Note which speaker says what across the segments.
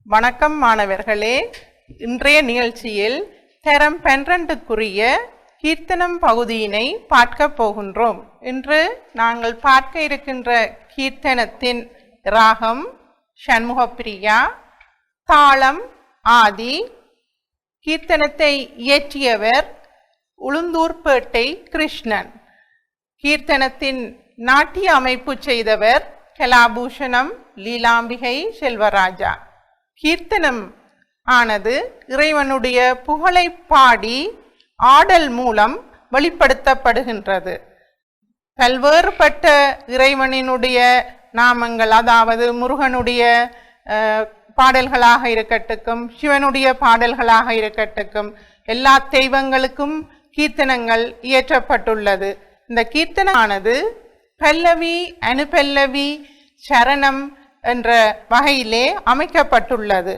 Speaker 1: வணக்கம் மாணவர்களே, இன்றைய நிகழ்ச்சியில் தரம் 12க்குரிய கீர்த்தனம் பகுதியினை பார்க்க போகின்றோம். இன்று நாங்கள் பார்க்க இருக்கின்ற கீர்த்தனத்தின் ராகம் ஷண்முகப்பிரியா, தாளம் ஆதி. கீர்த்தனத்தை இயற்றியவர் உளுந்தூர்பேட்டை கிருஷ்ணன். கீர்த்தனத்தின் நாட்டிய அமைப்பு செய்தவர் கலாபூஷணம் லீலாம்பிகை செல்வராஜா. கீர்த்தனம் ஆனது இறைவனுடைய புகழை பாடி ஆடல் மூலம் வெளிப்படுத்தப்படுகின்றது. பல்வேறுபட்ட இறைவனினுடைய நாமங்கள், அதாவது முருகனுடைய பாடல்களாக இருக்கட்டும், சிவனுடைய பாடல்களாக இருக்கட்டும், எல்லா தெய்வங்களுக்கும் கீர்த்தனங்கள் இயற்றப்பட்டுள்ளது. இந்த கீர்த்தனானது பல்லவி, அனுபல்லவி, சரணம் என்ற வகையிலே அமைக்கப்பட்டுள்ளது.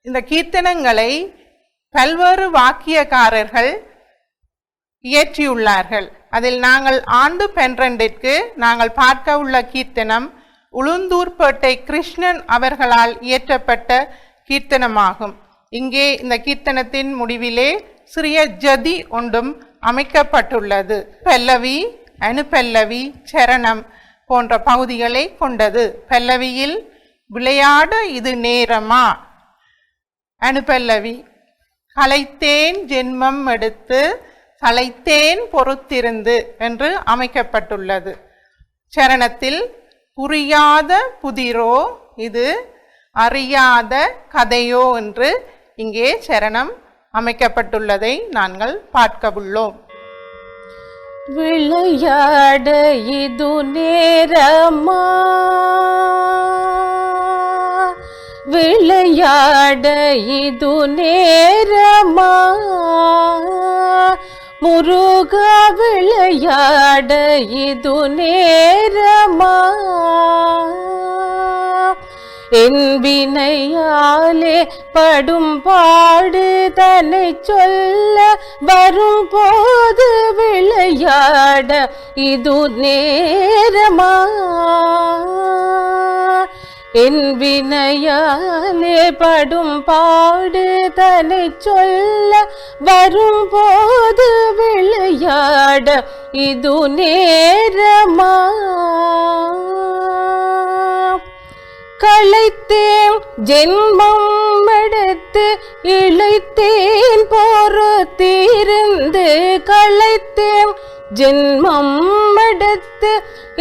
Speaker 1: இந்த கீர்த்தனங்களை பல்வேறு வாக்கியக்காரர்கள் இயற்றியுள்ளார்கள். அதில் நாங்கள் ஆண்டு 12ற்கு நாங்கள் பார்க்க உள்ள கீர்த்தனம் உளுந்தூர்பேட்டை கிருஷ்ணன் அவர்களால் இயற்றப்பட்ட கீர்த்தனமாகும். இங்கே இந்த கீர்த்தனத்தின் முடிவிலே சிறிய ஜதி ஒன்றும் அமைக்கப்பட்டுள்ளது. பல்லவி, அனுபல்லவி, சரணம் போன்ற பகுதிகளை கொண்டது. பல்லவியில் விளையாட இது நேரமா, அனுபல்லவி கலைத்தேன் ஜென்மம் எடுத்து கலைத்தேன் பொறுத்திருந்து என்று அமைக்கப்பட்டுள்ளது. சரணத்தில் புரியாத புதிரோ இது அறியாத கதையோ என்று இங்கே சரணம் அமைக்கப்பட்டுள்ளதை நாங்கள் பார்க்க உள்ளோம்.
Speaker 2: விளையாட இது நேரமா, விளையாட இது நேரமா, முருக விளையாட இது நேரமா, என் வினையாலே படும் பாடு தன்னை சொல்ல வரும் போது விளையாட இது நேரமா, என் வினையாலே படும் பாடு தன்னை சொல்ல வரும் போது விளையாட இது நேரமா, களைத்தேன் ஜென்மம் எடுத்து இழைத்தேன் பொறுத்திருந்து, களைத்தேன் ஜென்மம் எடுத்து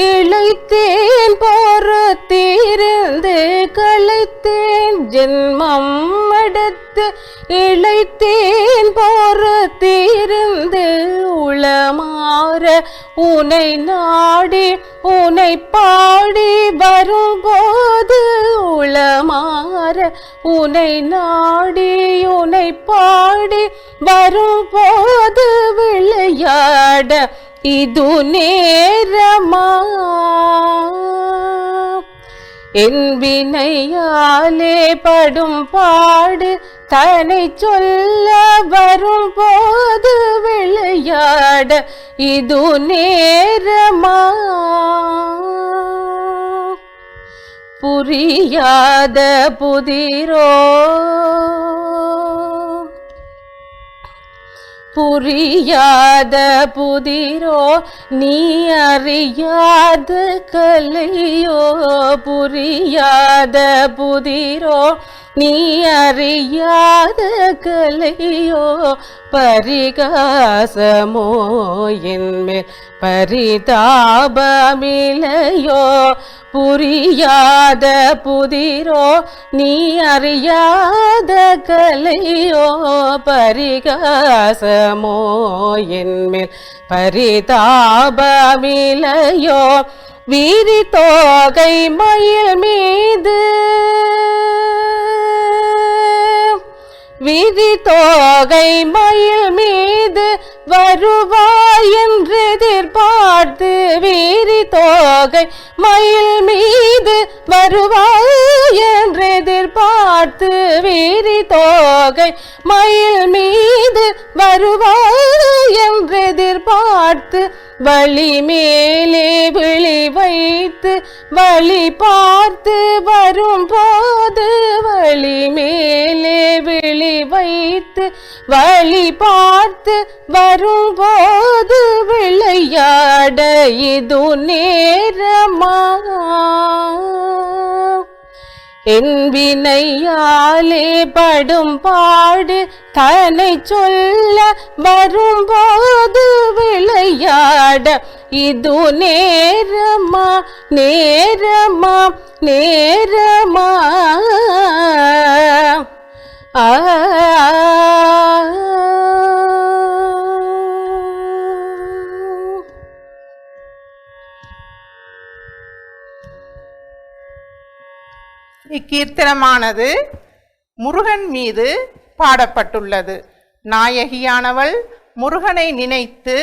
Speaker 2: இழைத்தேன் பொறுத்திருந்து, களைத்தேன் ஜென்மம் எடுத்து இழைத்தேன் பொறுத்திருந்து, உளமாற உனை நாடி உனை பாடி வரும்போது, உளமாற உனை நாடி உனை பாடி வரும்போது விளையாட இது நேரமா, என் வினையாலே படும் பாடு தன்னை சொல்ல வரும் போது விளையாட இது நேரமா, புரியாத புதிரோ புரியாத புதிரோ நீ அறியாத கலையோ, புரியாத புதிரோ நீ அறியாத கலையோ, பரிகாசமோ என்மேல் பரிதாபமில்லையோ, புரியாத புதிரோ நீ அறியாத கலையோ, பரிகாசமோ என்மேல் பரிதாபமில்லையோ, வீரி தோகை மயில் மீது விதி தோகை மயில் மீது வருவாய் என்று எதிர்பார்த்து வீரி தோகை மயில் மீது வருவாய் என்று எதிர்பார்த்து வீரி தோகை மயில் மீது வருவாய் என்று எதிர்பார்த்து வழி மேலே விழி வைத்து வழி பார்த்து வரும்போது வழி மேலே விழி வைத்து வழி பார்த்து வரும்போது விளையாட இது நேரமா என் வினையாலே படும் பாடு தன்னை சொல்ல வரும்போது விளையாட இது நேரமா நேரமா நேரமா
Speaker 1: இக்கீர்த்தனமானது முருகன் மீது பாடப்பட்டுள்ளது. நாயகியானவள் முருகனை நினைத்து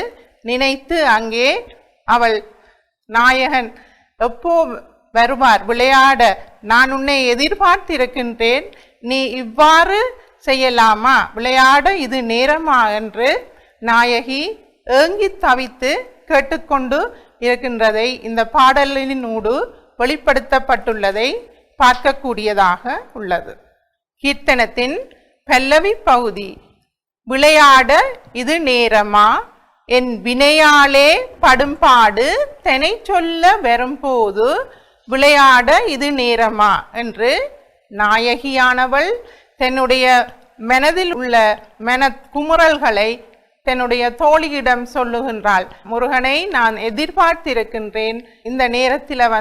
Speaker 1: நினைத்து அங்கே அவள் நாயகன் எப்போ வருவார் விளையாட, நான் உன்னை எதிர்பார்த்திருக்கின்றேன், நீ இவ்வாறு செய்யலாமா, விளையாட இது நேரமா என்று நாயகி ஏங்கி தவித்து கேட்டுக்கொண்டு இருக்கின்றதை இந்த பாடலினூடு வெளிப்படுத்தப்பட்டுள்ளதை பார்க்கக்கூடியதாக உள்ளது. கீர்த்தனத்தின் பல்லவி பகுதி: விளையாட இது நேரமா, என் வினையாலே படும்பாடு தெனை சொல்ல வரும்போது விளையாட இது நேரமா என்று நாயகியானவள் தன்னுடைய மனதில் உள்ள குமுறல்களை தன்னுடைய தோழியிடம் சொல்லுகின்றாள். முருகனை நான் எதிர்பார்த்திருக்கின்றேன், இந்த நேரத்தில்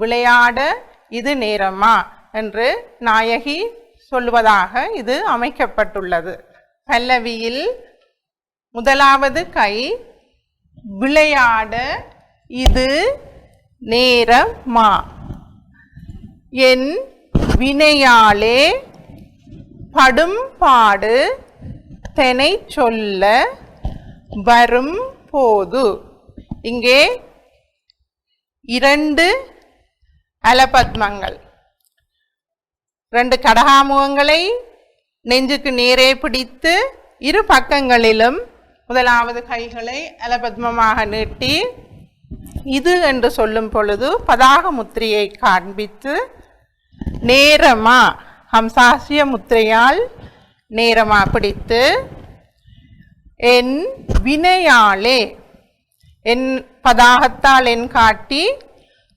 Speaker 1: விளையாட இது நேரமா என்று நாயகி சொல்வதாக இது அமைக்கப்பட்டுள்ளது. பல்லவியில் முதலாவது கை விளையாட இது நேரமா, என் வினையாலே படும் பாடு தெனை சொல்ல வரும் போது. இங்கே 2 அலபத்மங்கள், 2 கடகாமுகங்களை நெஞ்சுக்கு நேரே பிடித்து இரு பக்கங்களிலும் முதலாவது கைகளை அலபத்மமாக நீட்டி இது என்று சொல்லும் பொழுது பதாக முத்திரையை காண்பித்து நேரமா ஹம்சாசிய முத்திரையால் நேரமா பிடித்து என் வினையாலே, என் பதாகத்தால் என் காட்டி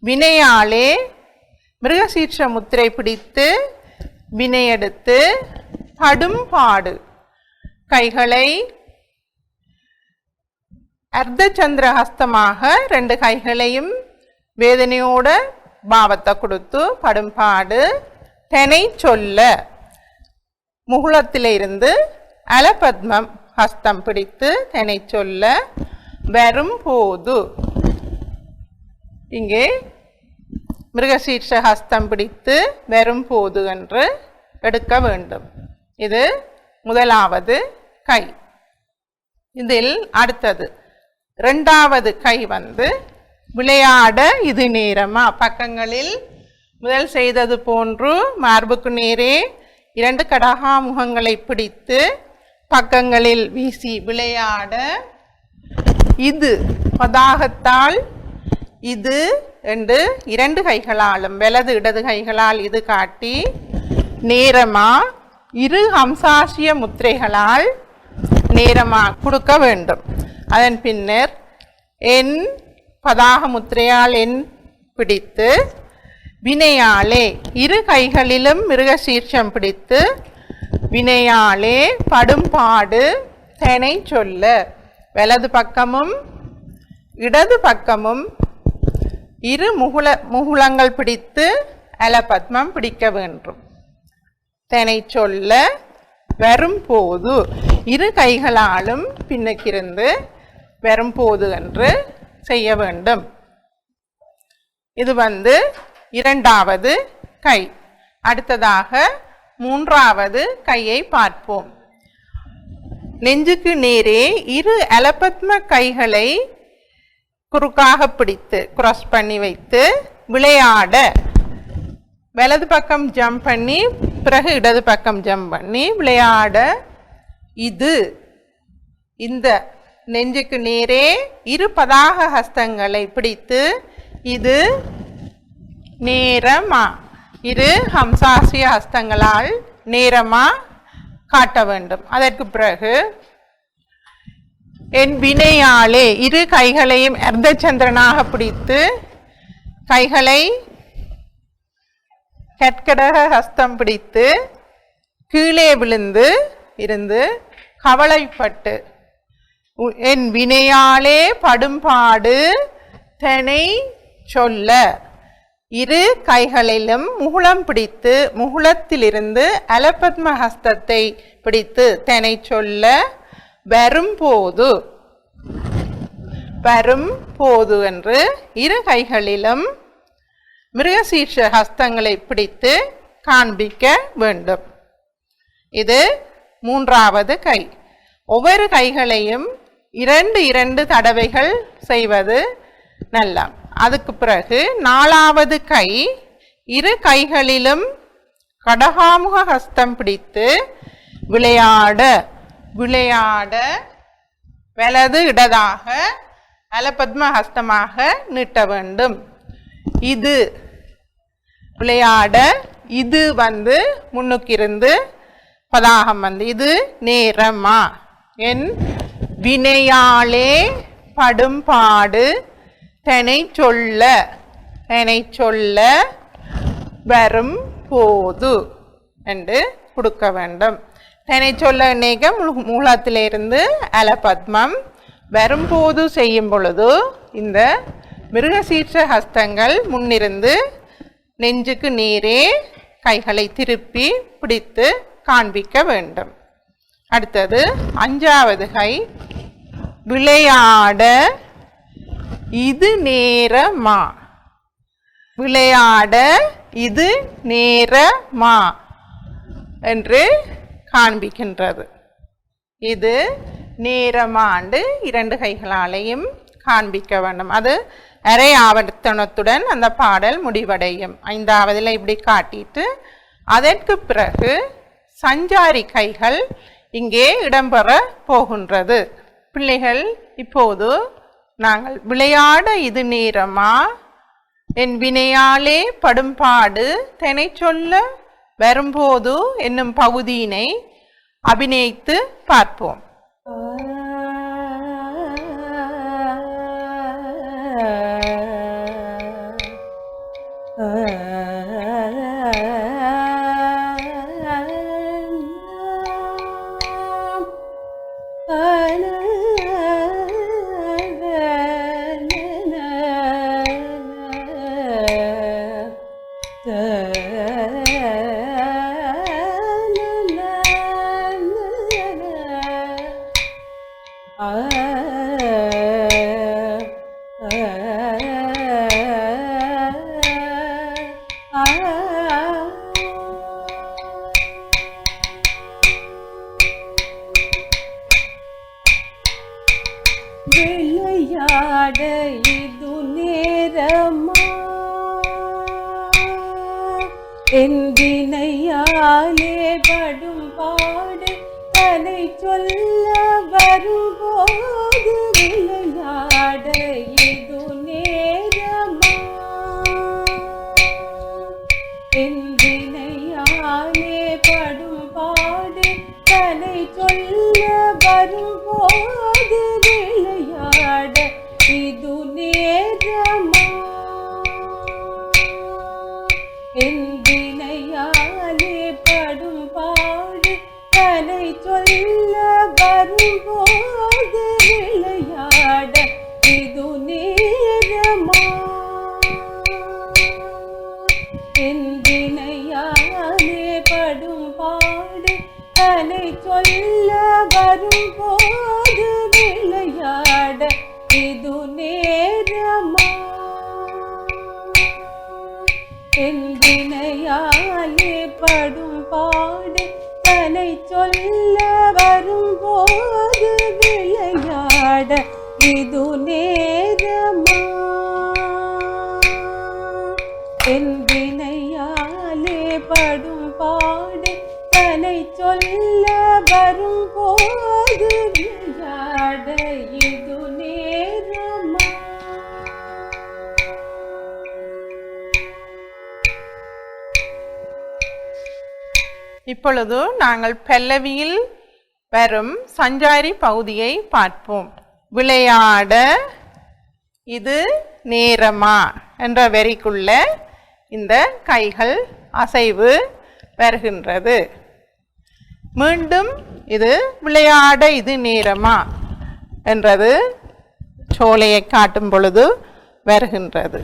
Speaker 1: வினையாலே மிருகசீர்ஷ முத்திரை பிடித்து வினையெடுத்து படும் பாடு கைகளை அர்த்த சந்திர ஹஸ்தமாக 2 கைகளையும் வேதனையோட பாவத்தை கொடுத்து படும்பாடு தெனை சொல்ல முகுளத்திலிருந்து அலபத்மம் ஹஸ்தம் பிடித்து தெனை சொல்ல வரும்போது. இங்கே மிருகசீர்ஷ ஹஸ்தம் பிடித்து வரும்போது என்று எடுக்க வேண்டும். இது முதலாவது கை. இதில் அடுத்தது 2வது கை விளையாட இது நேரமா. பக்கங்களில் முதல் செய்தது போன்று மார்புக்கு நேரே 2 கடகாமுகங்களை பிடித்து பக்கங்களில் வீசி விளையாட இது பதாகத்தால் இது என்று 2 கைகளாலும் வலது இடது கைகளால் இது காட்டி நேரமா இரு ஹம்சாசிய முத்திரைகளால் நேரமா கொடுக்க வேண்டும். அதன் பின்னர் என் பதாக முத்திரையால் என் பிடித்து வினையாலே இரு கைகளிலும் மிருகசீர்ஷம் பிடித்து வினையாலே படும்பாடு தெனை சொல்ல வலது பக்கமும் இடது பக்கமும் இரு முகுளங்கள் பிடித்து அலபத்மம் பிடிக்க வேண்டும். தெனை சொல்ல வரும்போது இரு கைகளாலும் பின்னுக்கிருந்து வரும்போது என்று செய்ய வேண்டும். இது இரண்டாவது கை. அடுத்ததாக மூன்றாவது கையை பார்ப்போம். நெஞ்சுக்கு நேரே இரு அலபத்ம கைகளை குறுக்காக பிடித்து கிராஸ் பண்ணி வைத்து விளையாட, வலது பக்கம் ஜம்ப் பண்ணி பிறகு இடது பக்கம் ஜம்ப் பண்ணி விளையாட. இது இந்த நெஞ்சுக்கு நேரே இரு பதாக ஹஸ்தங்களை பிடித்து இது நேரமா, இரு ஹம்சாசிய ஹஸ்தங்களால் நேரமா காட்ட வேண்டும். அதற்கு பிறகு என் வினையாலே இரு கைகளையும் அர்த்தச்சந்திரனாக பிடித்து கைகளை கட்கடக ஹஸ்தம் பிடித்து கீழே விழுந்து இருந்து கவலைப்பட்டு என் வினையாலே படும்பாடு தனை சொல்ல, இரு கைகளிலும் முகுளம் பிடித்து முகுளத்திலிருந்து அலபத்ம ஹஸ்தத்தை பிடித்து தனை சொல்ல வரும்போது என்று இரு கைகளிலும் மிருகசீர்ஷ ஹஸ்தங்களை பிடித்து காண்பிக்க வேண்டும். இது மூன்றாவது கை. ஒவ்வொரு கைகளையும் இரண்டு தடவைகள் செய்வது நல்ல. அதுக்கு பிறகு நாலாவது கை இரு கைகளிலும் கடகாமுக ஹஸ்தம் பிடித்து விளையாட வலது இடதாக அலபத்ம ஹஸ்தமாக நீட்ட வேண்டும். இது விளையாட, இது முன்னுக்கிருந்து பதாகம் இது நேரமா, என் வினையாலே படும்பாடு தனை சொல்ல வரும் போது என்று கொடுக்க வேண்டும். தனை சொல்ல நேக மூலத்திலிருந்து அலபத்மம் வரும்போது செய்யும் பொழுது இந்த மிருகசீர்ஷ ஹஸ்தங்கள் முன்னிருந்து நெஞ்சுக்கு நேரே கைகளை திருப்பி பிடித்து காண்பிக்க வேண்டும். அடுத்தது அஞ்சாவது கை விளையாட, இது நேரமா, விளையாட இது நேரமா என்று காண்பிக்கின்றது. இது நேரமாண்டு இரண்டு கைகளாலையும் காண்பிக்க வேண்டும். அது அரை ஆவர்த்தனத்துடன் அந்த பாடல் முடிவடையும். ஐந்தாவதில் இப்படி காட்டிட்டு அதற்கு பிறகு சஞ்சாரி கைகள் இங்கே இடம்பெற போகின்றது. பிள்ளைகள், இப்போது நாங்கள் விளையாட இது நேரமா, என் வினையாலே படும்பாடு தனை சொல்ல வரும்போது என்னும் பகுதியினை அபிநயித்து பார்ப்போம்.
Speaker 2: விளையாட இது நேரமா, என் வினையாலே படும் பாடு தனை சொல்ல வரும்போது விளையாட இது நேரமா, என் வினையாலே படும் பாடு தனை சொல்ல வரும்போது விளையாட இது நேரமா, என் வினையாலே படும் பாடு தனை சொல்ல வரும்போது விளையாட இது நேரமா, என் வினையாலே படும் பாடு தனை சொல்ல வரும்போது விளையாட இது நேரமா. என் வினையாலே படும் பாடு தனை சொல்ல வரும்போது விளையாட இது நேரமா என் வினையாலே படும் பாடு தனை சொல்ல வரும்போது விளையாட இது நேரமா.
Speaker 1: இப்பொழுது நாங்கள் பல்லவியில் வரும் சஞ்சாரி பகுதியை பார்ப்போம். விளையாட இது நேரமா என்ற வரிக்குள்ள இந்த கைகள் அசைவு வருகின்றது. மீண்டும் இது விளையாட இது நேரமா என்றது சோலையை காட்டும் பொழுது வருகின்றது.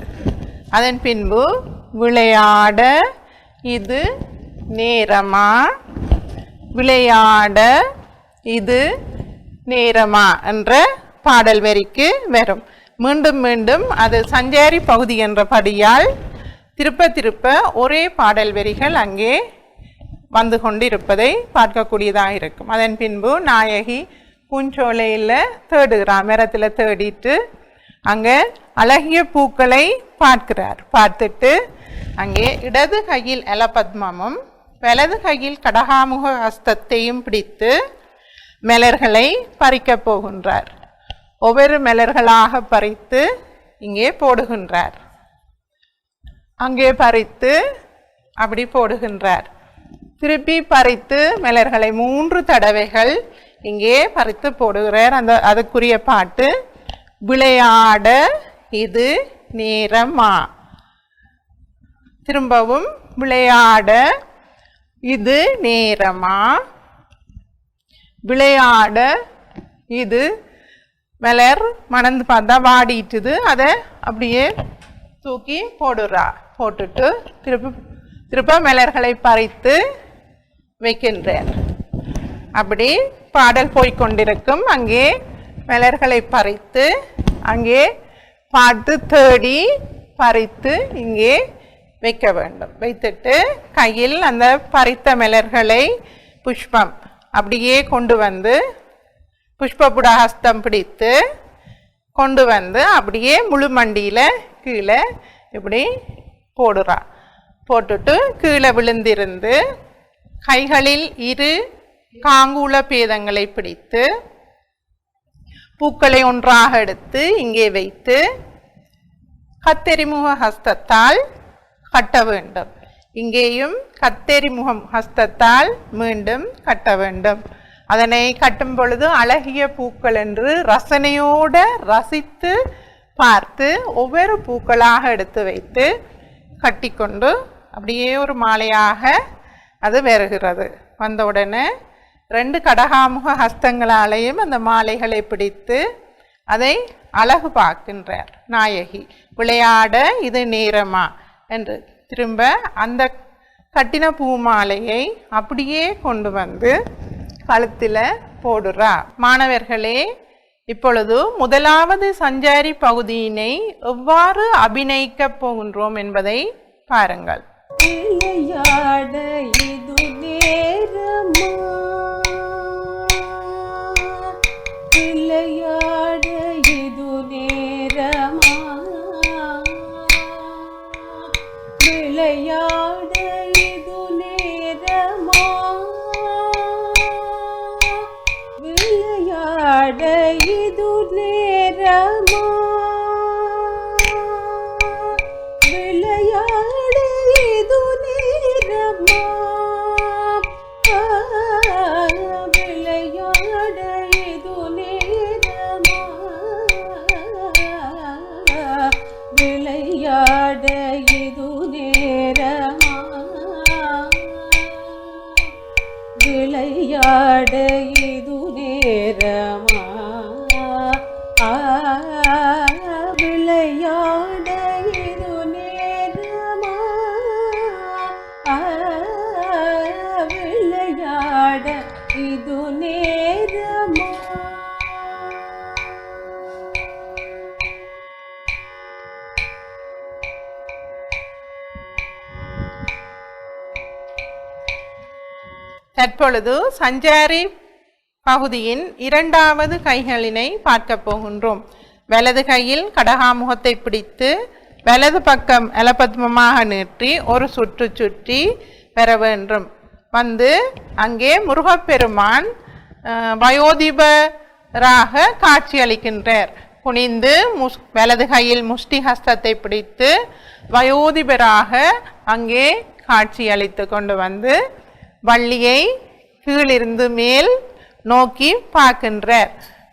Speaker 1: அதன் பின்பு விளையாட இது நேரமா, விளையாட இது நேரமா என்ற பாடல் வரிக்கு வரும். மீண்டும் மீண்டும் அது சஞ்சாரி பகுதி என்றபடியால் திருப்ப திருப்ப ஒரே பாடல் வரிகள் அங்கே வந்து கொண்டு இருப்பதை பார்க்கக்கூடியதாக இருக்கும். அதன் பின்பு நாயகி பூஞ்சோலையில் தேடுகிறார், மரத்தில் தேடிட்டு அங்கே அழகிய பூக்களை பார்க்கிறார். பார்த்துட்டு அங்கே இடது கையில் எலபத்மமும் வலது கையில் கடகாமுக ஹஸ்தத்தையும் பிடித்து மலர்களை பறிக்கப் போகின்றார். ஒவ்வொரு மலர்களாக பறித்து இங்கே போடுகின்றார். அங்கே பறித்து அப்படி போடுகின்றார். திருப்பி பறித்து மலர்களை 3 தடவைகள் இங்கே பறித்து போடுகிறார். அதுக்குரிய பாட்டு விளையாட இது நேரமா. திரும்பவும் விளையாட இது நேரமா, விளையாட இது மலர் மணந்து பார்த்தா வாடிட்டுது, அதை அப்படியே தூக்கி போடுறா. போட்டுட்டு திருப்ப மலர்களை பறித்து வைக்கின்றார். அப்படி பாடல் போய்கொண்டிருக்கும். அங்கே மலர்களை பறித்து அங்கே பார்த்து தேடி பறித்து இங்கே வைக்க வேண்டும். வைத்துட்டு கையில் அந்த பறித்த மலர்களை புஷ்பம் அப்படியே கொண்டு வந்து புஷ்பபுட ஹஸ்தம் பிடித்து கொண்டு வந்து அப்படியே முழு மண்டியில் கீழே இப்படி போடுறா. போட்டுட்டு கீழே விழுந்திருந்து கைகளில் 2 காங்கூல பேதங்களை பிடித்து பூக்களை ஒன்றாக எடுத்து இங்கே வைத்து கத்தெரிமுக ஹஸ்தத்தால் கட்ட வேண்டும். இங்கேயும் கத்தெரிமுகம் ஹஸ்தத்தால் மீண்டும் கட்ட வேண்டும். அதனை கட்டும் பொழுது அழகிய பூக்கள் என்று ரசனையோட ரசித்து பார்த்து ஒவ்வொரு பூக்களாக எடுத்து வைத்து கட்டிக்கொண்டு அப்படியே ஒரு மாலையாக அது வருகிறது. வந்தவுடனே 2 கடகாமுக ஹஸ்தங்களாலேயும் அந்த மாலைகளை பிடித்து அதை அழகு பார்க்கின்றார் நாயகி. விளையாட இது நேரமா என்று திரும்ப அந்த கட்டின பூ மாலையை அப்படியே கொண்டு வந்து கழுத்தில் போடுறா. மாணவர்களே, இப்பொழுது முதலாவது சஞ்சாரி பகுதியினை எவ்வாறு அபிநயிக்கப் போகின்றோம் என்பதை பாருங்கள்.
Speaker 2: விளையாட இது நேரமா, விளையாட இது நேரமா, விளையாட இது நேரமா, விளையாட இது நேரமா, விளையாட இது நேரமா, விளையாட இது நேரமா, விளையாட இது நேரமா, விளையாட இது நேரமா, விளையாட இது நேரமா, விளையாட இது நேரமா.
Speaker 1: தற்பொழுது சஞ்சாரி பகுதியின் இரண்டாவது கைகளினை பார்க்க போகின்றோம். வலது கையில் கடகாமுகத்தை பிடித்து வலது பக்கம் அலபத்மமாக நீட்டி ஒரு சுற்று சுற்றி பெற வேண்டும். வந்து அங்கே முருகப்பெருமான் வயோதிபராக காட்சியளிக்கின்றார். குனிந்து வலது கையில் முஷ்டி ஹஸ்தத்தை பிடித்து வயோதிபராக அங்கே காட்சியளித்து கொண்டு வந்து வள்ளியை கீழிருந்து மேல் நோக்கி பார்க்கின்றார்.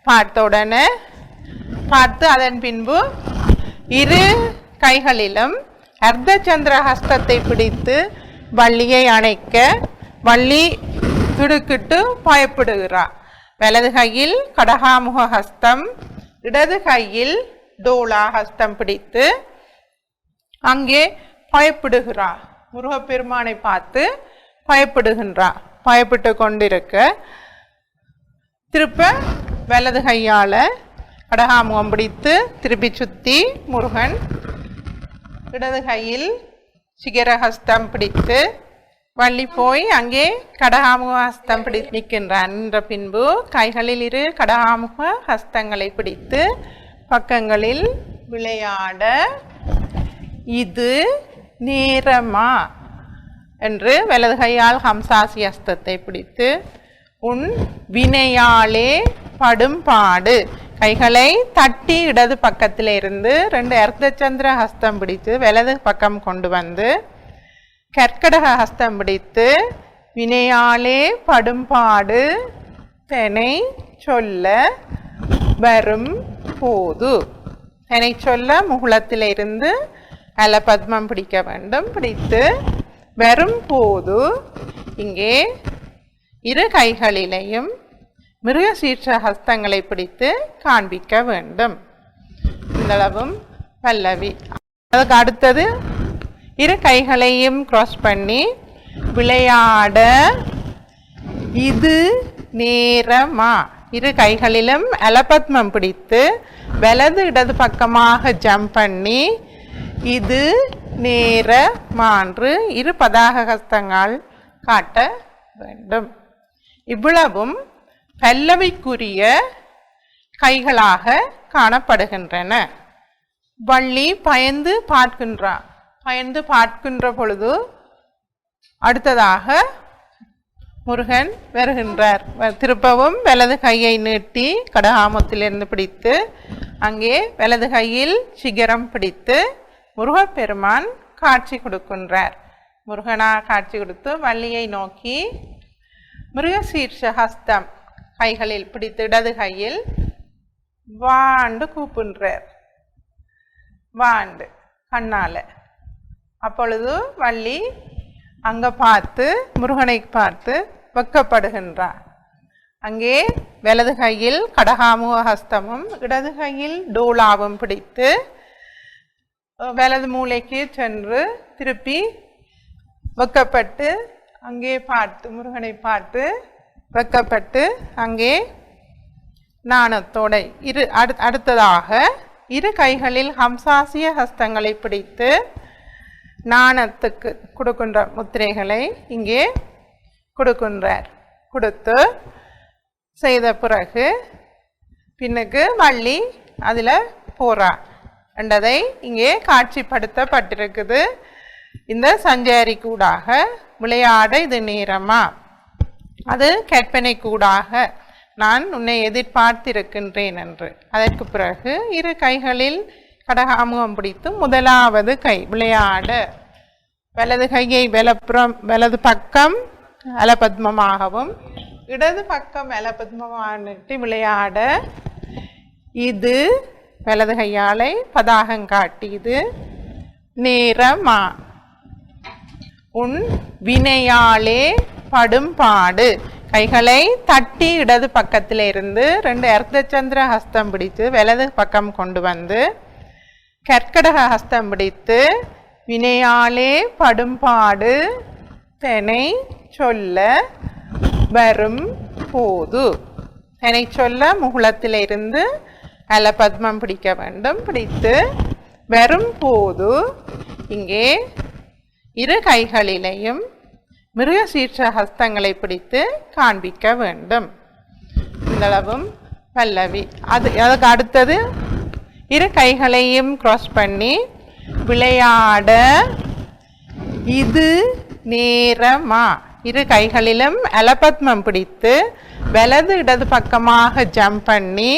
Speaker 1: பார்த்தவுடனே பார்த்து அதன் பின்பு இரு கைகளிலும் அர்த்தச்சந்திர ஹஸ்தத்தை பிடித்து வள்ளியை அணைக்க வள்ளி திடுக்கிட்டு பயப்படுகிறார். வலது கையில் கடகாமுக ஹஸ்தம், இடது கையில் டோலா ஹஸ்தம் பிடித்து அங்கே பயப்படுகிறார். முருகப்பெருமானை பார்த்து பயப்படுகின்றார். பயப்பட்டு கொண்டிருக்க திருப்ப வலது கையால் கடகாமுகம் பிடித்து திருப்பி சுற்றி முருகன் இடது கையில் சிகரஹஸ்தம் பிடித்து வள்ளி போய் அங்கே கடகாமுக ஹஸ்தம் பிடித்து நிற்கின்றான். என்ற பின்பு கைகளில் இரு கடகாமுக ஹஸ்தங்களை பிடித்து பக்கங்களில் விளையாட இது நேரமா என்று வலது கையால் ஹம்சாசி ஹஸ்தத்தை பிடித்து உன் வினையாலே படும் பாடு, கைகளை தட்டி இடது பக்கத்தில் இருந்து 2 அர்த்தச்சந்திர ஹஸ்தம் பிடித்து வலது பக்கம் கொண்டு வந்து கற்கடக ஹஸ்தம் பிடித்து வினையாலே படும்பாடு தெனை சொல்ல வரும் போது, தெனை சொல்ல முகுளத்தில் இருந்து அலபத்மம் பிடிக்க வேண்டும். பிடித்து வரும் போது இங்கே இரு கைகளிலேயும் மிருகசீர்ஷ ஹஸ்தங்களை பிடித்து காண்பிக்க வேண்டும். இந்தளவும் பல்லவி. அதுக்கு அடுத்தது இரு கைகளையும் கிராஸ் பண்ணி விளையாட இது நேரமா, இரு கைகளிலும் அலபத்மம் பிடித்து வலது இடது பக்கமாக ஜம்ப் பண்ணி இது நேரமான்று இரு பதாக ஹஸ்தங்கள் காட்ட வேண்டும். இவ்வளவும் பல்லவிக்குரிய கைகளாக காணப்படுகின்றன. வள்ளி பயந்து பார்க்கின்றான். பயந்து பார்க்கின்ற பொழுது அடுத்ததாக முருகன் வருகின்றார். திருப்பவும் வலது கையை நீட்டி கடகாமத்திலிருந்து பிடித்து அங்கே வலது கையில் சிகரம் பிடித்து முருகப்பெருமான் காட்சி கொடுக்கின்றார். முருகனாக காட்சி கொடுத்து வள்ளியை நோக்கி மிருகசீர்ஷ ஹஸ்தம் கைகளில் பிடித்து இடது கையில் வாண்டு கூப்பின்றார். வாண்டு கண்ணால. அப்பொழுது வள்ளி அங்கே பார்த்து முருகனை பார்த்து வெக்கப்படுகின்றார். அங்கே வலது கையில் கடகாமுக ஹஸ்தமும் இடது கையில் டோலாவும் பிடித்து வலது மூளைக்கு சென்று திருப்பி வெக்கப்பட்டு அங்கே பார்த்து முருகனை பார்த்து வெக்கப்பட்டு அங்கே நாணத்தோட அடுத்ததாக இரு கைகளில் ஹம்சாசிய ஹஸ்தங்களை பிடித்து நாணத்துக்கு கொடுக்கின்ற முத்திரைகளை இங்கே கொடுக்கின்றார். கொடுத்து செய்த பிறகு பின்னுக்கு வள்ளி அதில் போறார் என்றதை இங்கே காட்சிப்படுத்தப்பட்டிருக்குது. இந்த சஞ்சாரி கூடாக விளையாட இது நேரமா, அது கற்பனை கூடாக நான் உன்னை எதிர்பார்த்திருக்கின்றேன் என்று. அதற்கு பிறகு இரு கைகளில் கடகாமுகம் பிடித்து முதலாவது கை விளையாட வலது கையை வலது பக்கம் அலபத்மமாகவும் இடது பக்கம் அலபத்மமானிட்டு விளையாட இது வலது கையாலை பதாகங்காட்டி இது நேரமா, உன் வினையாலே படும் பாடு, கைகளை தட்டி இடது பக்கத்தில் இருந்து 2 அர்த்தச்சந்திர ஹஸ்தம் பிடித்து வலது பக்கம் கொண்டு வந்து கற்கடக ஹஸ்தம் பிடித்து வினையாலே படும்பாடு தெனை சொல்ல வரும் போது, தெனை சொல்ல முகுளத்தில் இருந்து அலபத்மம் பிடிக்க வேண்டும். பிடித்து வரும் போது இங்கே இரு கைகளிலேயும் மிருகசீர்ஷ ஹஸ்தங்களை பிடித்து காண்பிக்க வேண்டும். இந்தளவும் பல்லவி. அதுக்கு அடுத்தது இரு கைகளையும் கிராஸ் பண்ணி விளையாட இது நேரமா. இரு கைகளிலும் அலபத்மம் பிடித்து வலது இடது பக்கமாக ஜம்ப் பண்ணி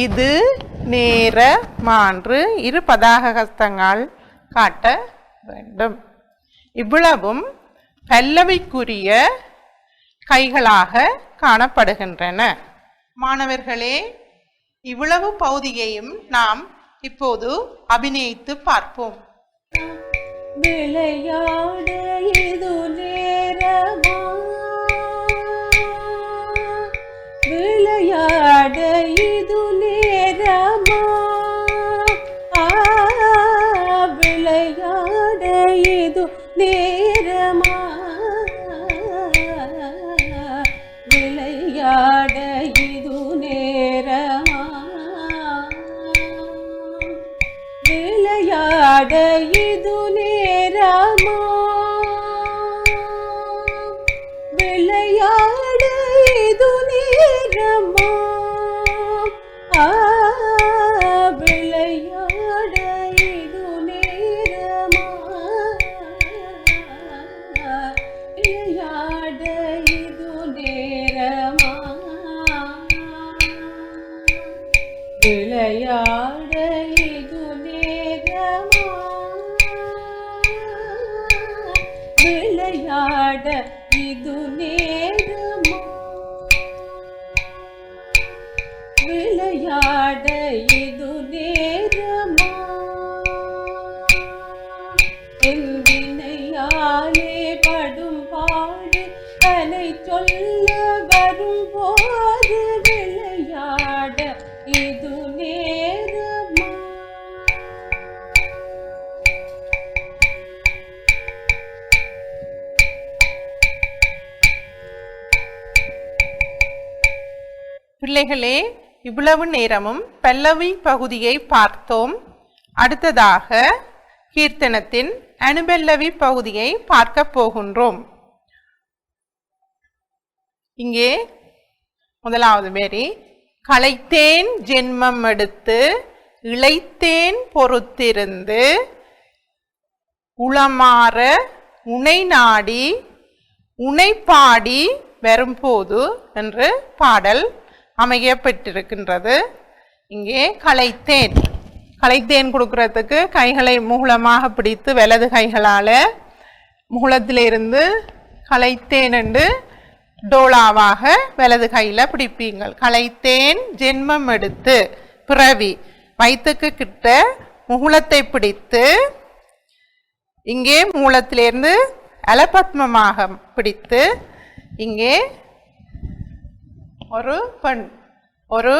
Speaker 1: இது நேரமான்று இரு பதாக ஹஸ்தங்கள் காட்ட வேண்டும். இவ்வளவும் பல்லவிக்குரிய கைகளாக காணப்படுகின்றன. மாணவர்களே, இவ்வளவு பகுதியையும் நாம் இப்போது அபிநயித்து பார்ப்போம்.
Speaker 2: விளையாட இது நேரமா, விளையாட இது நேரமா, விளையாட இது நேரமா, விளையாட இது நேரமா, விளையாட இது நேரமா, விளையாட இது நேரமா, விளையாட இது நேரமா, விளையாட இது நேரமா, விளையாட இது நேரமா, விளையாட இது நேரமா, விளையாட இது நேரமா, என்வினையாலே படும் பாடு தலை சொல்ல வரும் போது விளையாட இது நேரமா.
Speaker 1: பிள்ளைகளே, இவ்வளவு நேரமும் பல்லவி பகுதியை பார்த்தோம். அடுத்ததாக கீர்த்தனத்தின் அனுபல்லவி பகுதியை பார்க்க போகின்றோம். இங்கே முதலாவது வரி, களைத்தேன் ஜென்மம் எடுத்து இளைத்தேன் பொறுத்திருந்து உளமாற உனை நாடி உனை பாடி வரும்போது என்று பாடல் அமையப்பட்டிருக்கின்றது. இங்கே களைத்தேன் களைத்தேன் கொடுக்கறதுக்கு கைகளை முகுளமாக பிடித்து வலது கைகளால் முகுளத்திலிருந்து களைத்தேன் என்று டோலாவாக வலது கையில் பிடிப்பீங்கள். களைத்தேன் ஜென்மம் எடுத்து பிறவி வயிற்றுக்கு கிட்ட முகுளத்தை பிடித்து இங்கே மூலத்திலிருந்து அலபத்மமாக பிடித்து இங்கே ஒரு பெண் ஒரு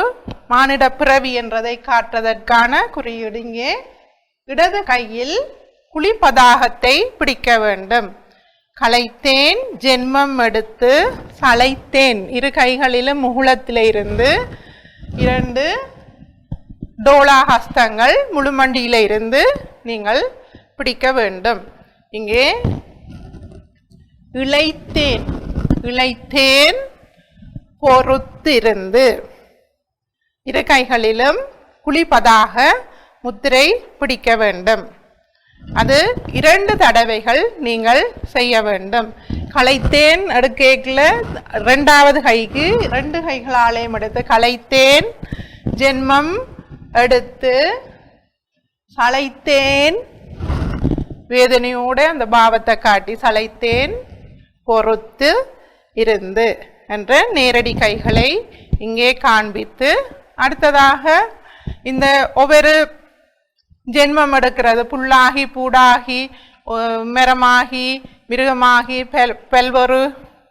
Speaker 1: மானிட பிறவி என்றதை காட்டுவதற்கான குறியீடு. இங்கே இடது கையில் குளிப்பதாகத்தை பிடிக்க வேண்டும். களைத்தேன் ஜென்மம் எடுத்து சளைத்தேன் இரு கைகளிலும் முகுளத்தில் இருந்து 2 டோலா ஹஸ்தங்கள் முழுமண்டியில இருந்து நீங்கள் பிடிக்க வேண்டும். இங்கே இளைத்தேன் இளைத்தேன் பொறுத்திருந்து இரு கைகளிலும் குளிப்பதாக முத்திரை பிடிக்க வேண்டும். அது 2 தடவைகள் நீங்கள் செய்ய வேண்டும். களைத்தேன் எடுக்கல 2வது கைக்கு 2 கைகளாலேயும் எடுத்து களைத்தேன் ஜென்மம் எடுத்து சளைத்தேன் வேதனையோட அந்த பாவத்தை காட்டி சளைத்தேன் பொறுத்து இருந்து என்ற நேரடி கைகளை இங்கே காண்பித்து அடுத்ததாக இந்த ஒவ்வொரு ஜென்மம் எடுக்கிறது புல்லாகி பூடாகி மரமாகி மிருகமாகி பல்வேறு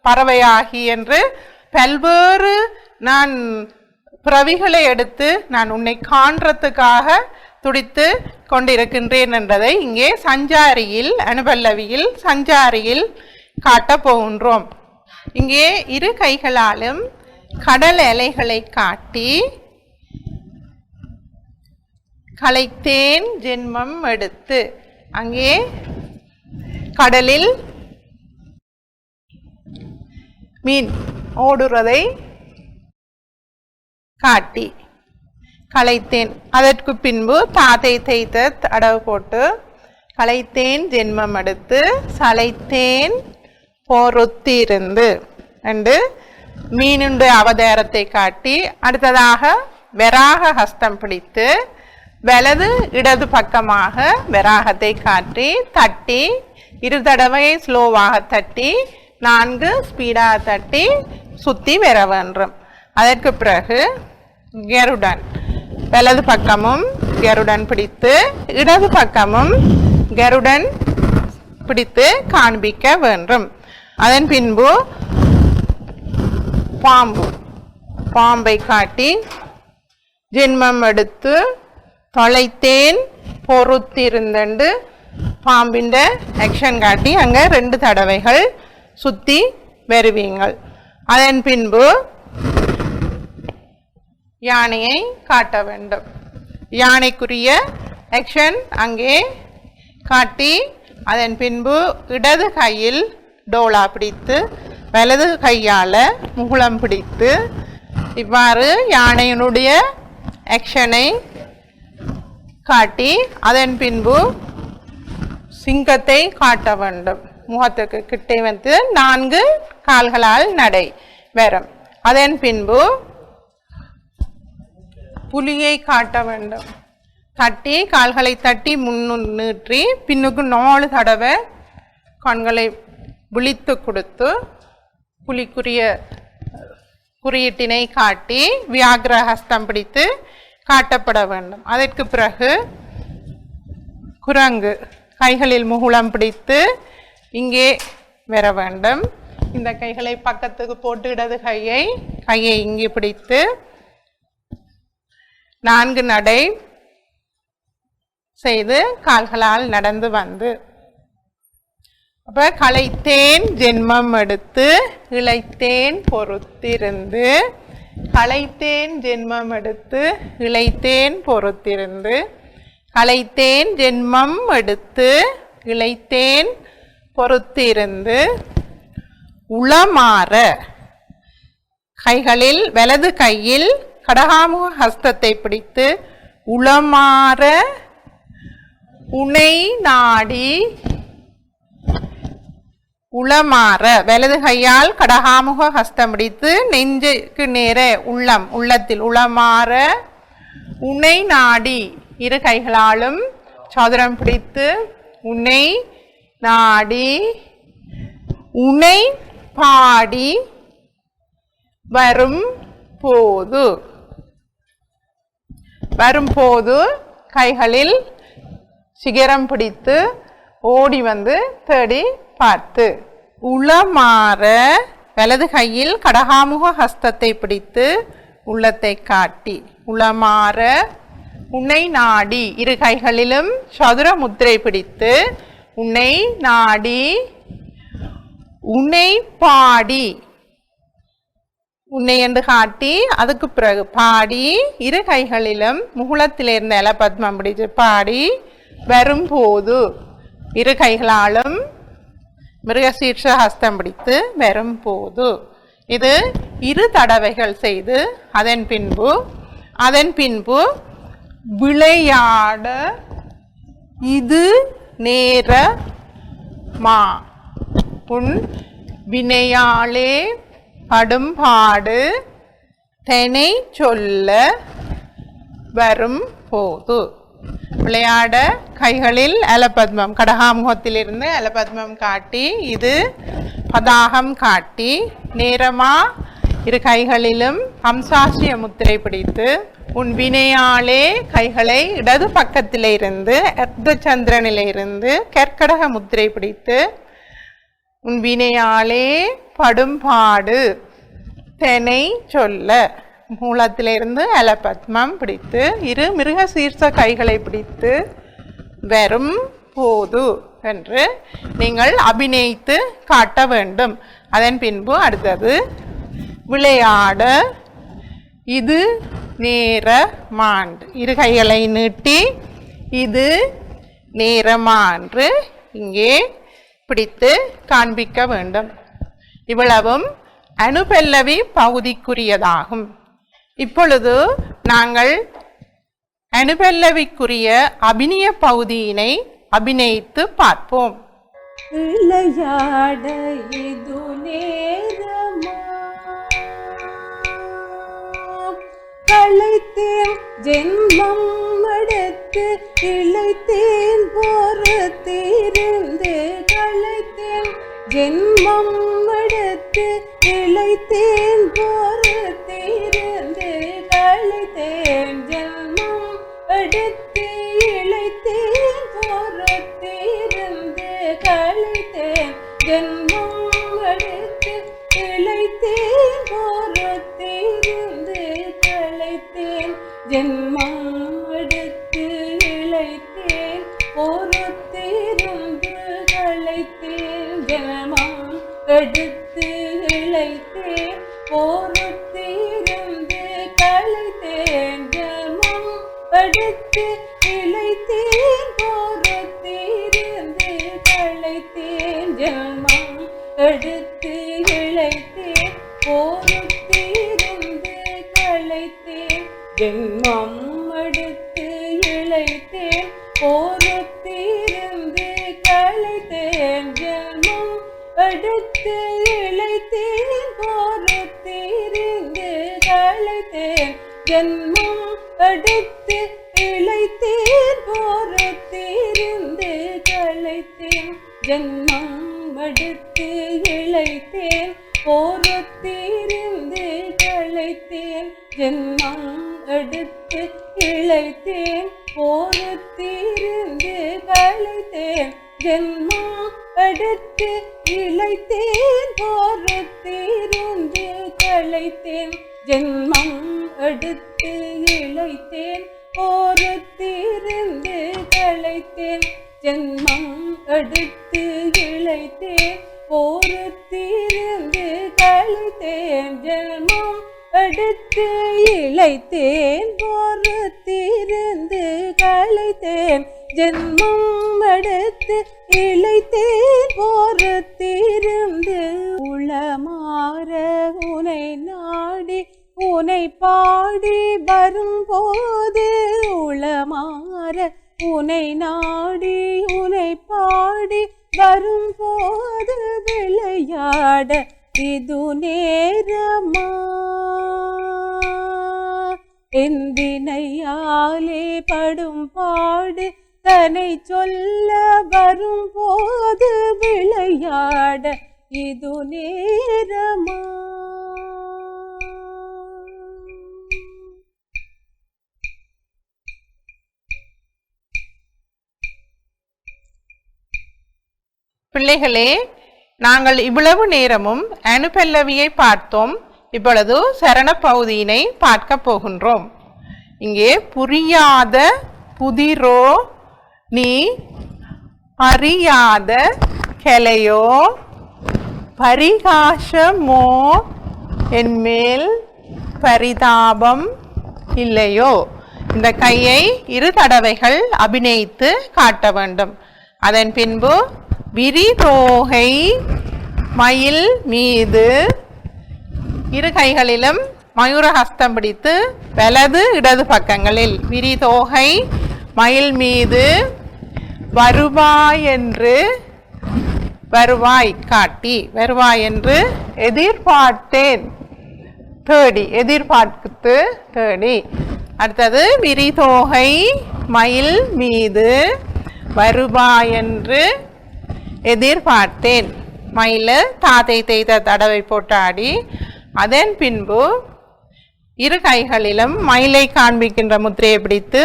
Speaker 1: பறவையாகி என்று பல்வேறு நான் பிறவிகளை எடுத்து நான் உன்னை காண்றதுக்காக துடித்து கொண்டிருக்கின்றேன் என்பதை இங்கே சஞ்சாரியில் அனுபல்லவியில் சஞ்சாரியில் காட்டப் போகின்றோம். இங்கே இரு கைகளாலும் கடல் அலைகளை காட்டி களைத்தேன் ஜென்மம் எடுத்து அங்கே கடலில் மீன் ஓடுறதை காட்டி களைத்தேன். அதற்கு பின்பு தாத்தை தேய்த்த தடவு போட்டு களைத்தேன் ஜென்மம் எடுத்து சளைத்தேன் பொறுத்திருந்து என்று மீனுடைய அவதாரத்தை காட்டி அடுத்ததாக வராக ஹஸ்தம் பிடித்து வலது இடது பக்கமாக வராகத்தை காட்டி தட்டி 2 தடவை ஸ்லோவாக தட்டி 4 ஸ்பீடாக தட்டி சுற்றி வர வேண்டும். அதற்கு பிறகு கருடன் வலது பக்கமும் கருடன் பிடித்து இடது பக்கமும் கருடன் பிடித்து காண்பிக்க வேண்டும். அதன் பின்பு பாம்பை காட்டி ஜென்மம் எடுத்து தொலைத்தேன் பொறுத்திருந்தண்டு பாம்பின் ஆக்ஷன் காட்டி அங்கே 2 தடவைகள் சுற்றி வருவீங்கள். அதன் பின்பு யானையை காட்ட வேண்டும். யானைக்குரிய ஆக்ஷன் அங்கே காட்டி அதன் பின்பு இடது கையில் டோலா பிடித்து வலது கையால் முகுளம் பிடித்து இவ்வாறு யானையினுடைய ஆக்ஷனை காட்டி அதன் பின்பு சிங்கத்தை காட்ட வேண்டும். முகத்துக்கு கிட்டே வந்து 4 கால்களால் நடை வரும். அதன் பின்பு புலியை காட்ட வேண்டும். தட்டி கால்களை தட்டி முன்னேற்றி பின்னுக்கு 4 தடவை கண்களை விழித்து கொடுத்து புலிக்குரிய குறியீட்டினை காட்டி வியாகிர ஹஸ்தம் பிடித்து காட்டப்பட வேண்டும். அதற்கு பிறகு குரங்கு கைகளில் முகுளம் பிடித்து இங்கே வர வேண்டும். இந்த கைகளை பக்கத்துக்கு போட்டு இடது கையை இங்கே பிடித்து 4 நடை செய்து கால்களால் நடந்து வந்து அப்போ களைத்தேன் ஜென்மம் எடுத்து இளைத்தேன் பொறுத்திருந்து களைத்தேன் ஜென்மம் எடுத்து இளைத்தேன் பொறுத்திருந்து களைத்தேன் ஜென்மம் எடுத்து இளைத்தேன் பொறுத்திருந்து உளமாற கைகளில் வலது கையில் கடகாமுக ஹஸ்தத்தை பிடித்து உளமாற உனை நாடி உளமாற வலது கையால் கடகாமுக ஹஸ்தம் பிடித்து நெஞ்சுக்கு நேர உள்ளத்தில் உளமாற உன்னை நாடி 2 கைகளாலும் சதுரம் பிடித்து உன்னை நாடி உன்னை பாடி வரும்போது கைகளில் சிகரம் பிடித்து ஓடி வந்து தேடி பார்த்து உளமாற வலது கையில் கடகாமுக ஹஸ்தத்தை பிடித்து உள்ளத்தை காட்டி உளமாற உன்னை நாடி 2 கைகளிலும் சதுர முத்திரை பிடித்து உன்னை நாடி உன்னை பாடி உன்னை என்று காட்டி அதுக்கு பிறகு பாடி 2 கைகளிலும் முகுளத்திலிருந்து இலப்பத்மம் பிடிச்சு பாடி வரும்போது 2 கைகளாலும் மிருகசீர்ஷ ஹஸ்தம் பிடித்து வரும்போது இது 2 தடவைகள் செய்து அதன் பின்பு விளையாட இது நேரமா உன் வினையாளே படும்பாடு தெனை சொல்ல வரும்போது விளையாட கைகளில் அலபத்மம் கடகாமுகத்திலிருந்து அலபத்மம் காட்டி இது பதாகம் காட்டி நேரமா 2 கைகளிலும் ஹம்சாசிய முத்திரை பிடித்து உன் வினையாளே கைகளை இடது பக்கத்திலிருந்து அர்த்தச்சந்திரனிலிருந்து கற்கடக முத்திரை பிடித்து உன் வினையாளே படும்பாடு தெனை சொல்ல மூலத்திலிருந்து அலபத்மம் பிடித்து 2 மிருக சீர்ஷ கைகளை பிடித்து வரும் போது என்று நீங்கள் அபிநயித்து காட்ட வேண்டும். அதன் பின்பு அடுத்தது விளையாட இது நேரமாண்டு 2 கைகளை நீட்டி இது நேரமான்று இங்கே பிடித்து காண்பிக்க வேண்டும். இவ்வளவும் அனுபல்லவி பகுதிக்குரியதாகும். இப்பொழுது நாங்கள் அனுபல்லவிக்குரிய அபிநய பகுதியினை அபிநயித்து பார்ப்போம்.
Speaker 2: விளையாட இது நேரமா, களைத்தேன் ஜென்மம் எடுத்து இழைத்தேன் பொறுத்திருந்து, களைத்தேன் ஜென்மம் எடுத்து இழைத்தேன் பொறுத்திருந்து, களைத்தேன் ஜென்மம் எடுத்து இழைத்தேன் பொறுத்திருந்து, களைத்தேன் ஜென்மம் எடுத்து இழைத்தேன் பொறுத்திருந்து, களைத்தேன் ஜென்மம் எடுத்து இழைத்தேன் பொறுத்திருந்து, களைத்தேன் ஜென்மம் எடுத்து இழைத்தேன் பொறுத்திருந்து, களைத்தேன் ஜென்மம் எடுத்து இழைத்தேன் பொறுத்திருந்து, களைத்தேன் ஜென்மம் எடுத்து இழைத்தேன் பொறுத்திருந்து, களைத்தேன் ஜென்மம் எடுத்து இழைத்தேன் பொறுத்திருந்து, களைத்தேன் ஜென்மம் எடுத்து இழைத்தேன் பொறுத்திருந்து, களைத்தேன் ஜென்மம் எடுத்து இழைத்தேன் பொறுத்திருந்து, களைத்தேன் ஜென்மம் எடுத்து இழைத்தேன் பொறுத்திருந்து, களைத்தேன் ஜென்மம் எடுத்து இழைத்தேன் பொறுத்திருந்து, களைத்தேன் ஜென்மம் எடுத்து இழைத்தேன் பொறுத்திருந்து, களைத்தேன் ஜென்மம் எடுத்து இழைத்தேன் பொறுத்திருந்து, களைத்தேன் ஜென்மம் எடுத்து இழைத்தேன் பொறுத்திருந்து, களைத்தேன் ஜென்மம் எடுத்து இழைத்தேன் பொறுத்திருந்து, களைத்தேன் ஜென்மம் எடுத்து இழைத்தேன் பொறுத்திருந்து, உளமாற உனை நாடி உனை பாடி வரும்போது, உளமாற உனை நாடி உனை பாடி வரும்போது, விளையாட இது நேரமா, எந்தினையாலே படும் பாடு தன்னை சொல்ல வரும்போது, விளையாட இது நேரமா.
Speaker 1: பிள்ளைகளே, நாங்கள் இவ்வளவு நேரமும் அனுபல்லவியை பார்த்தோம். இப்பொழுது சரண பகுதியினை பார்க்க போகின்றோம். இங்கே புரியாத புதிரோ நீ அறியாத கலையோ, பரிகாசமோ என்மேல் பரிதாபம் இல்லையோ. இந்த கையை 2 தடவைகள் அபிநயித்து காட்ட வேண்டும். அதன் பின்பு விரிதோகை மயில் மீது 2 கைகளிலும் மயூரஹஸ்தம் பிடித்து வலது இடது பக்கங்களில் விரிதோகை மயில் மீது வருவாய் என்று வருவாய் காட்டி, வருவாய் என்று எதிர்பார்த்தேன் தேடி, எதிர்பார்த்து தேடி. அடுத்தது விரிதோகை மயில் மீது வருவாய் என்று எதிர்பார்த்தேன். மயில தாத்தை தேய்த்த தடவை போட்டாடி, அதன் பின்பு 2 கைகளிலும் மயிலை காண்பிக்கின்ற முத்திரையை பிடித்து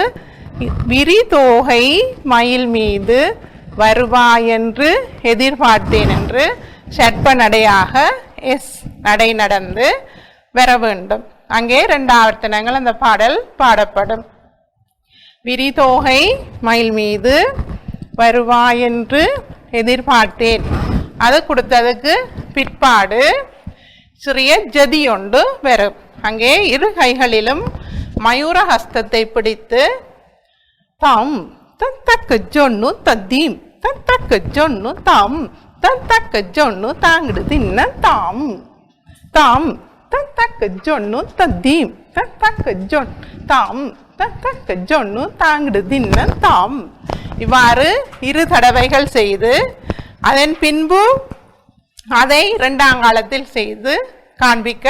Speaker 1: விரிதோகை மயில் மீது வருவாய் என்று எதிர்பார்த்தேன் என்று ஷட்ப நடையாக நடை நடந்து வர வேண்டும். அங்கே 2 ஆவர்த்தனங்கள் அந்த பாடல் பாடப்படும். விரிதோகை மயில் மீது வருவாய் என்று எதிர்பார்த்தேன். அது கொடுத்ததுக்கு பிற்பாடு சிறிய ஜதி ஒன்று வரும். அங்கே 2 கைகளிலும் மயூர ஹஸ்தத்தை பிடித்து தாம் தக்க ஜொன்னு தத்தீம் தக்க ஜொன்னு தாம் தக்க ஜொன்னு தாங்கிடு தின்ன தாம் தாம் தக்க ஜொன்னு தீம் தக்க ஜொன் தாம் தக்க ஜொன்னு தாங்கிடு தின்ன தாம். இவ்வாறு 2 தடவைகள் செய்து அதன் பின்பு அதை 2ஆம் காலத்தில் செய்து காண்பிக்க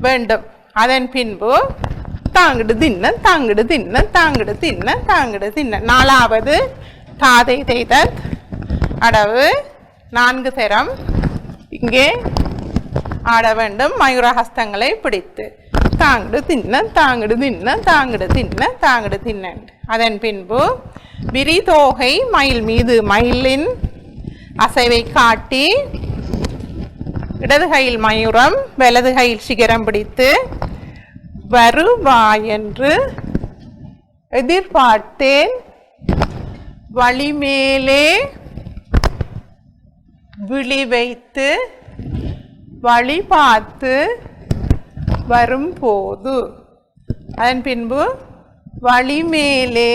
Speaker 1: வேண்டும். அதன் பின்பு தாங்கிடு தின்ன தாங்கிடு தின்ன தாங்கிடு தின்ன தாங்கிடு தின்ன. 4வது தாதை தேய்த அடவு 4 தரம் இங்கே ஆட வேண்டும். மயூரஹஸ்தங்களை பிடித்து தாங்கிடு தின்ன தாங்கிடு தின்ன தாங்கிடு தின்ன தாங்கிடு தின்ன. அதன் பின்பு விரி தோகை மயில் மீது மயிலின் அசைவை காட்டி இடது கையில் மயூரம் வலது கையில் சிகரம் பிடித்து வருவாயென்று எதிர்பார்த்தேன் வழிமேலே விழி வைத்து வழி பார்த்து வரும்போது. அதன் பின்பு வழிமேலே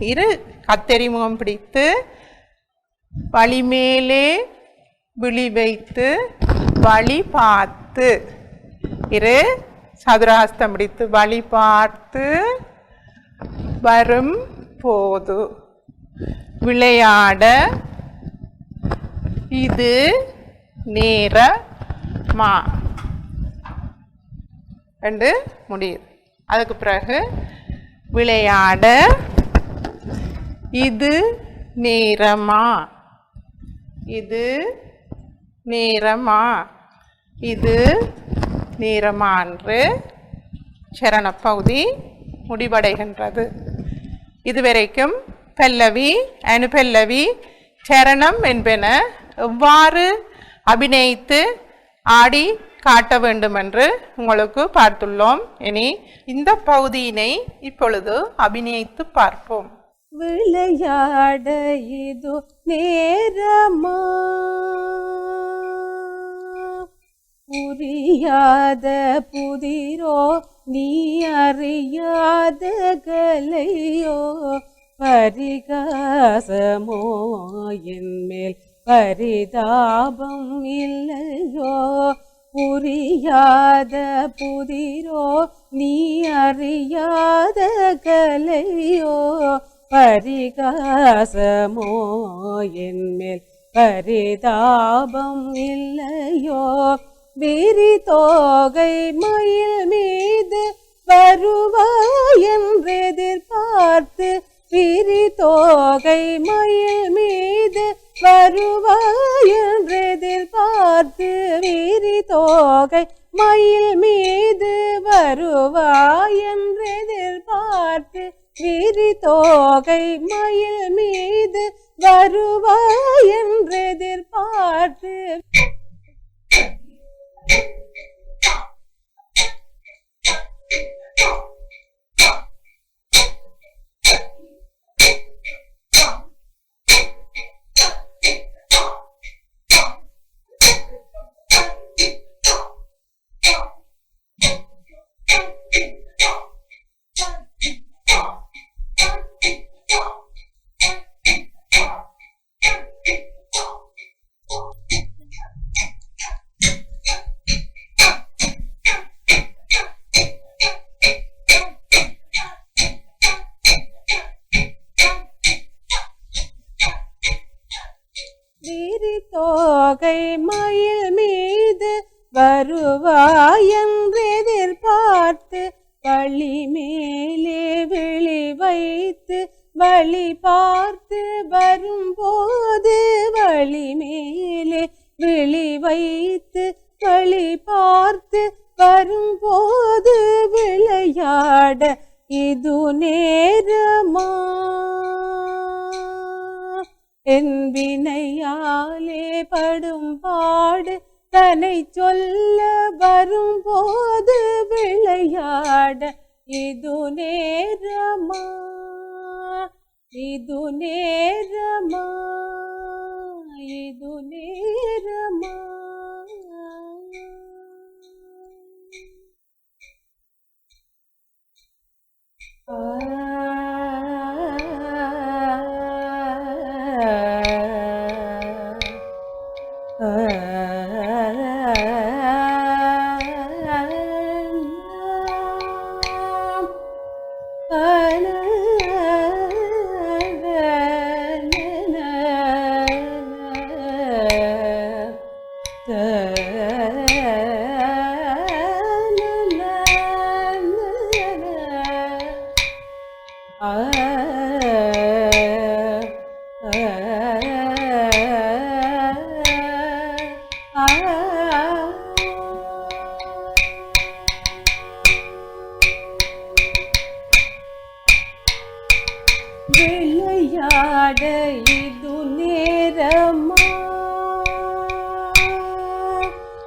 Speaker 1: 2 கத்தரி முகம் பிடித்து வழிமேலே விழி வைத்து வழி பார்த்து 2 சதுரஹஸ்தம் பிடித்து வழி பார்த்து வரும் போது. விளையாட இது நேரமா என்று முடியுது. அதுக்கு பிறகு விளையாட இது நேரமா இது நேரமா இது நேரமா என்று சரண பகுதி முடிவடைகின்றது. இதுவரைக்கும் பல்லவி அனுபல்லவி சரணம் என்பன எவ்வாறு அபிநயித்து ஆடி காட்ட வேண்டும் என்று உங்களுக்கு பார்த்துள்ளோம். இனி இந்த பகுதியினை இப்பொழுது அபிநயித்து பார்ப்போம்.
Speaker 2: விளையாட இது நேரமா புரியாத புதிரோ நீ அறியாத கலையோ பரிகாசமோ என்மேல் பரிதாபம் இல்லையோ புரியாத புதிரோ நீ அறியாத கலையோ பரிகாசமோ என்மேல் பரிதாபம் இல்லையோ விரி தோகை மயில் மீது வருவாய் என்றெதிர்பார்த்து விரி தோகை மயில் மீது வருவாய் என்றெதிர்பார்த்து விரி தோகை மயில் மீது வருவாய் என்றெதிர்பார்த்து விரி தோகை மயில் மீது வருவாய் என்றெதிர்பார்த்து தோகை மயில் மீது வருவாய் என்றெதிர்பார்த்து வழி மேலே விழி வைத்து வழி பார்த்து வரும்போது வழி மேலே விழி வைத்து வழி பார்த்து வரும்போது விளையாட இது நேரமா என் வினையாலே படும் பாடு தன்னை சொல்ல வரும்போது விளையாட இது நேரமா இது நேரமா இது நேரமா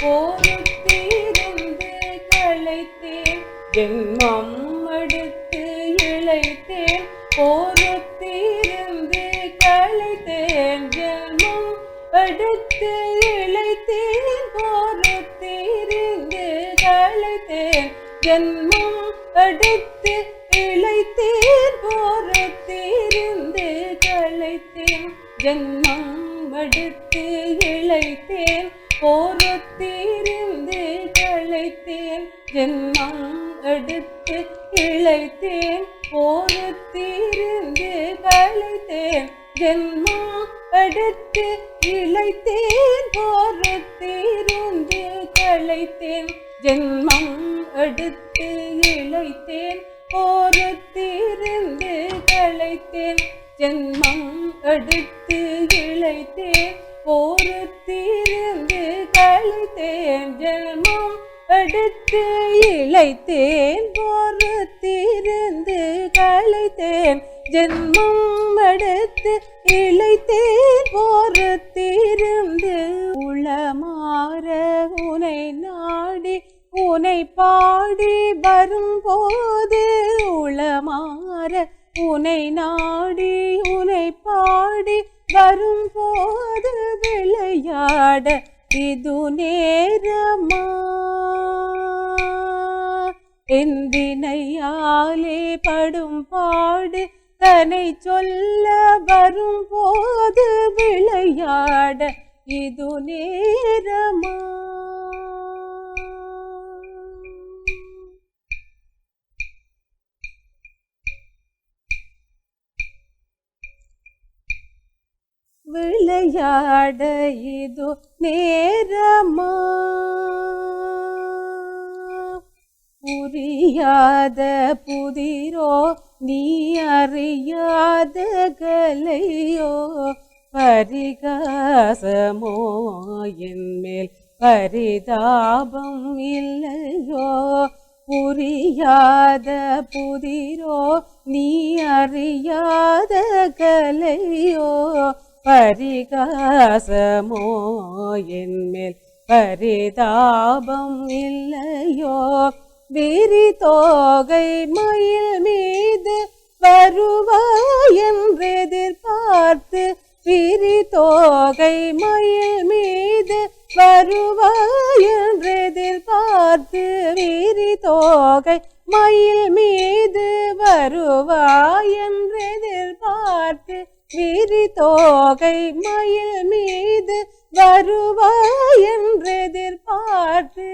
Speaker 2: பொறுத்திருந்து களைத்தேன் ஜென்மம் எடுத்து இளைத்தேன் பொறுத்திருந்து களைத்தேன் ஜென்மம் எடுத்து இளைத்தேன் பொறுத்திருந்து களைத்தேன் ஜென்மம் எடுத்து இளைத்தேன் பொறுத்திருந்து களைத்தேன் ஜென்மம் எடுத்து இளைத்தேன் பொறுத்திருந்து களைத்தேன் ஜென்மம் எடுத்து இளைத்தேன் பொறுத்திருந்து களைத்தேன் ஜென்மம் எடுத்து இளைத்தேன் பொறுத்திருந்து களைத்தேன் ஜென்மம் எடுத்து இளைத்தேன் பொறுத்திருந்து களைத்தேன் ஜென்மம் எடுத்து இளைத்தேன் பொறுத்திருந்து களைத்தேன் ஜென்மம் எடுத்து இளைத்தேன் பொறுத்திருந்து களைத்தேன் ஜென்மம் எடுத்து இளைத்தேன் பொறுத்திருந்து உளமாற உனை நாடி உனை பாடி வரும்போது உளமாற உனை நாடி உனை பாடி வரும்போது விளையாட இது நேரமா எந்தினையாலே படும் பாடு தன்னை சொல்ல வரும்போது விளையாட இது நேரமா விளையாட இது நேரமா புரியாத புதிரோ நீ அறியாத கலையோ பரிகாசமோ என்மேல் பரிதாபம் இல்லையோ புரியாத புதிரோ நீ அறியாத கலையோ பரிகாசமோ என்மேல் பரிதாபம் இல்லையோ விரி தோகை மயில் மீது வருவாய் என்றெதிர்பார்த்து விரி தோகை மயில் மீது வருவாய் என்றெதிர்பார்த்து விரி தோகை மயில் மீது வருவாய் என்றெதிர்பார்த்து விரி தோகை மயில் மீது வருவாய் என்றெதிர்பார்த்து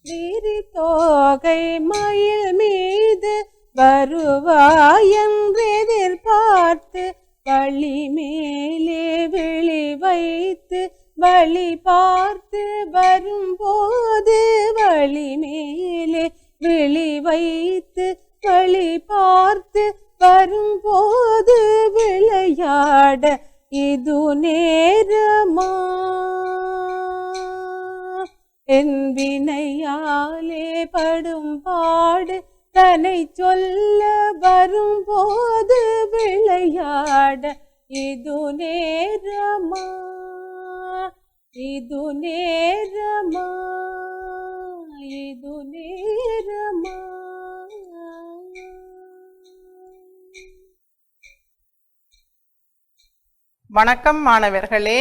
Speaker 2: விரி தோகை மயில் மீது வருவாய் என்றெதிர்பார்த்து வழி மேலே விழி வைத்து வழி பார்த்து வரும்போது வழி மேலே விழி வைத்து வழி பார்த்து வரும்போது விளையாட இது நேரமா என் வினையாலே படும் பாடு தன்னை சொல்ல வரும்போது விளையாட இது நேரமா இது நேரமா இது நேரமா.
Speaker 1: வணக்கம் மாணவர்களே.